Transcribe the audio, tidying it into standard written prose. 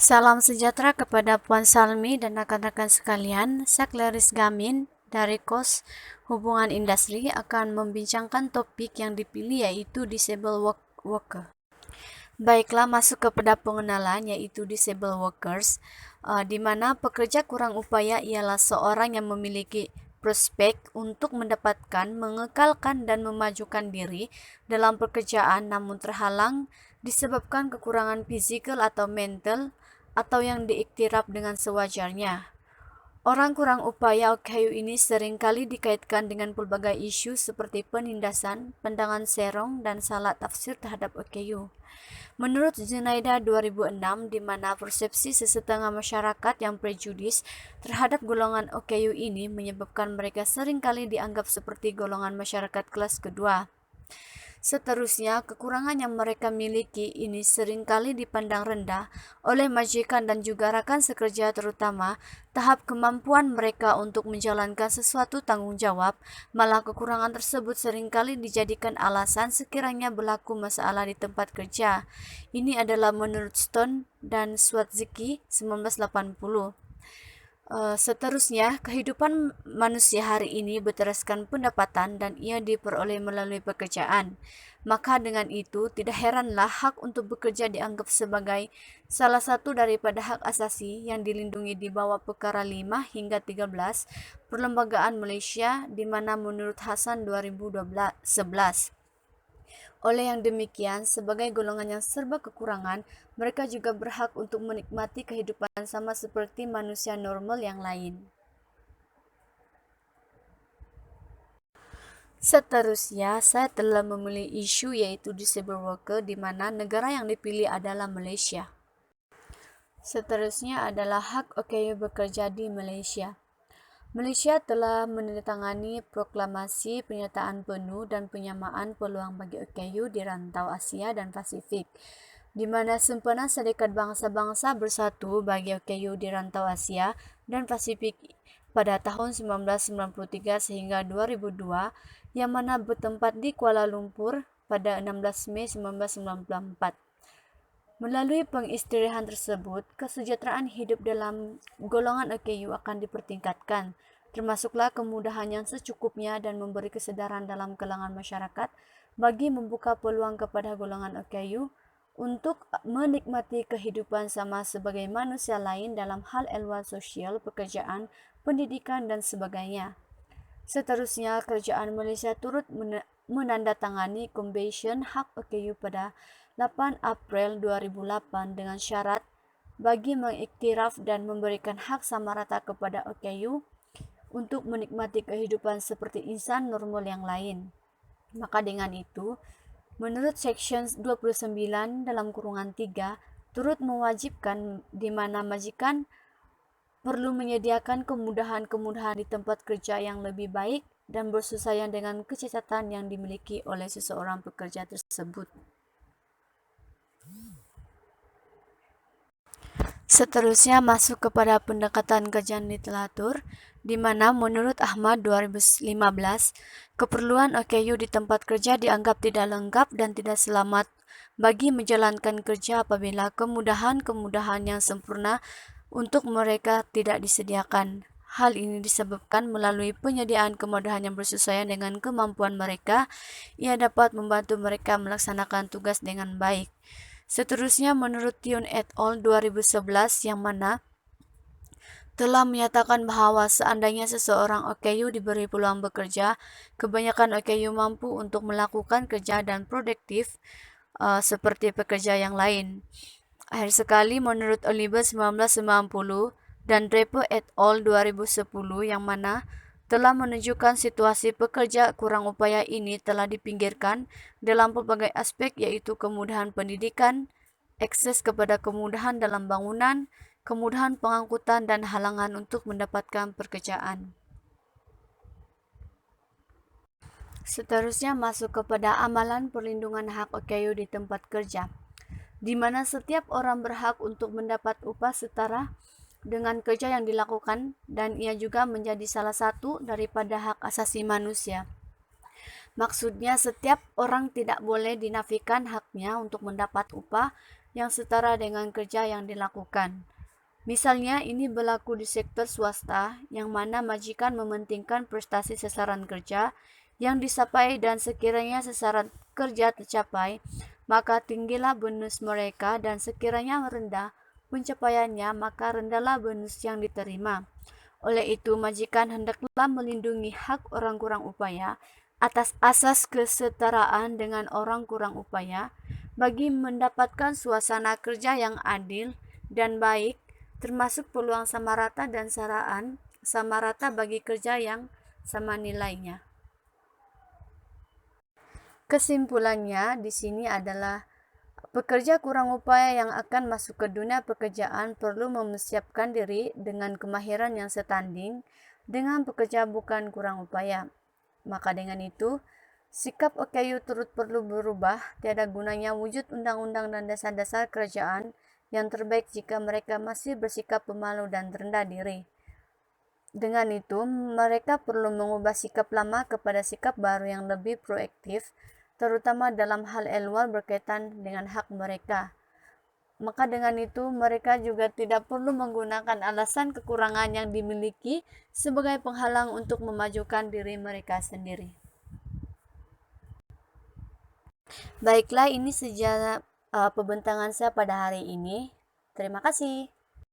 Salam sejahtera kepada Puan Salmi dan rekan-rekan sekalian. Saya Clarice Gamin dari KOS Hubungan Industri akan membincangkan topik yang dipilih yaitu Disabled Worker. Baiklah, masuk kepada pengenalan yaitu Disabled Workers, di mana pekerja kurang upaya ialah seorang yang memiliki prospek untuk mendapatkan, mengekalkan, dan memajukan diri dalam pekerjaan namun terhalang disebabkan kekurangan fisikal atau mental atau yang diiktiraf dengan sewajarnya. Orang kurang upaya OKU ini seringkali dikaitkan dengan pelbagai isu seperti penindasan, pandangan serong, dan salah tafsir terhadap OKU. Menurut Zunaida 2006, di mana persepsi sesetengah masyarakat yang prejudis terhadap golongan OKU ini menyebabkan mereka seringkali dianggap seperti golongan masyarakat kelas kedua. Seterusnya, kekurangan yang mereka miliki ini seringkali dipandang rendah oleh majikan dan juga rekan sekerja, terutama tahap kemampuan mereka untuk menjalankan sesuatu tanggung jawab. Malah kekurangan tersebut seringkali dijadikan alasan sekiranya berlaku masalah di tempat kerja. Ini adalah menurut Stone dan Swatzky 1980. Seterusnya, kehidupan manusia hari ini berteraskan pendapatan dan ia diperoleh melalui pekerjaan. Maka dengan itu, tidak heranlah hak untuk bekerja dianggap sebagai salah satu daripada hak asasi yang dilindungi di bawah Perkara 5 hingga 13 Perlembagaan Malaysia, di mana menurut Hasan 2011. Oleh yang demikian, sebagai golongan yang serba kekurangan, mereka juga berhak untuk menikmati kehidupan sama seperti manusia normal yang lain. Seterusnya, saya telah memilih isu yaitu Disabled Worker, di mana negara yang dipilih adalah Malaysia. Seterusnya adalah hak OKU bekerja di Malaysia. Malaysia telah menandatangani proklamasi penyertaan penuh dan penyamaan peluang bagi OKU di rantau Asia dan Pasifik, di mana sempena Syarikat Bangsa-Bangsa Bersatu bagi OKU di rantau Asia dan Pasifik pada tahun 1993 sehingga 2002, yang mana bertempat di Kuala Lumpur pada 16 Mei 1994. Melalui pengisytiharan tersebut, kesejahteraan hidup dalam golongan OKU akan dipertingkatkan, termasuklah kemudahan yang secukupnya dan memberi kesedaran dalam kalangan masyarakat bagi membuka peluang kepada golongan OKU untuk menikmati kehidupan sama sebagai manusia lain dalam hal ehwal sosial, pekerjaan, pendidikan, dan sebagainya. Seterusnya, kerajaan Malaysia turut menandatangani Convention Hak OKU pada 8 April 2008 dengan syarat bagi mengiktiraf dan memberikan hak sama rata kepada OKU untuk menikmati kehidupan seperti insan normal yang lain. Maka dengan itu, menurut Section 29 dalam kurungan 3, turut mewajibkan di mana majikan perlu menyediakan kemudahan-kemudahan di tempat kerja yang lebih baik dan bersesuaian dengan kecacatan yang dimiliki oleh seseorang pekerja tersebut. Seterusnya masuk kepada pendekatan kajian literatur, di mana menurut Ahmad 2015, keperluan OKU di tempat kerja dianggap tidak lengkap dan tidak selamat bagi menjalankan kerja apabila kemudahan-kemudahan yang sempurna untuk mereka tidak disediakan. Hal ini disebabkan melalui penyediaan kemudahan yang bersesuaian dengan kemampuan mereka, ia dapat membantu mereka melaksanakan tugas dengan baik. Seterusnya menurut Tiun et al. 2011, yang mana telah menyatakan bahwa seandainya seseorang OKU diberi peluang bekerja, kebanyakan OKU mampu untuk melakukan kerja dan produktif seperti pekerja yang lain. Akhir sekali, menurut Oliver 1990 dan Draper et al. 2010, yang mana telah menunjukkan situasi pekerja kurang upaya ini telah dipinggirkan dalam pelbagai aspek, yaitu kemudahan pendidikan, akses kepada kemudahan dalam bangunan, kemudahan pengangkutan, dan halangan untuk mendapatkan pekerjaan. Seterusnya masuk kepada amalan perlindungan hak OKU di tempat kerja, di mana setiap orang berhak untuk mendapat upah setara dengan kerja yang dilakukan, dan ia juga menjadi salah satu daripada hak asasi manusia. Maksudnya, setiap orang tidak boleh dinafikan haknya untuk mendapat upah yang setara dengan kerja yang dilakukan. Misalnya, ini berlaku di sektor swasta, yang mana majikan mementingkan prestasi sasaran kerja yang dicapai dan sekiranya sasaran kerja tercapai, maka tinggilah bonus mereka dan sekiranya rendah pencapaiannya, maka rendahlah bonus yang diterima. Oleh itu, majikan hendaklah melindungi hak orang kurang upaya atas asas kesetaraan dengan orang kurang upaya bagi mendapatkan suasana kerja yang adil dan baik, termasuk peluang sama rata dan saraan sama rata bagi kerja yang sama nilainya. Kesimpulannya di sini adalah pekerja kurang upaya yang akan masuk ke dunia pekerjaan perlu mempersiapkan diri dengan kemahiran yang setanding dengan pekerja bukan kurang upaya. Maka dengan itu, sikap OKU turut perlu berubah. Tiada gunanya wujud undang-undang dan dasar-dasar kerajaan yang terbaik jika mereka masih bersikap pemalu dan rendah diri. Dengan itu, mereka perlu mengubah sikap lama kepada sikap baru yang lebih proaktif, terutama dalam hal ehwal berkaitan dengan hak mereka. Maka dengan itu, mereka juga tidak perlu menggunakan alasan kekurangan yang dimiliki sebagai penghalang untuk memajukan diri mereka sendiri. Baiklah, ini saja pembentangan saya pada hari ini. Terima kasih.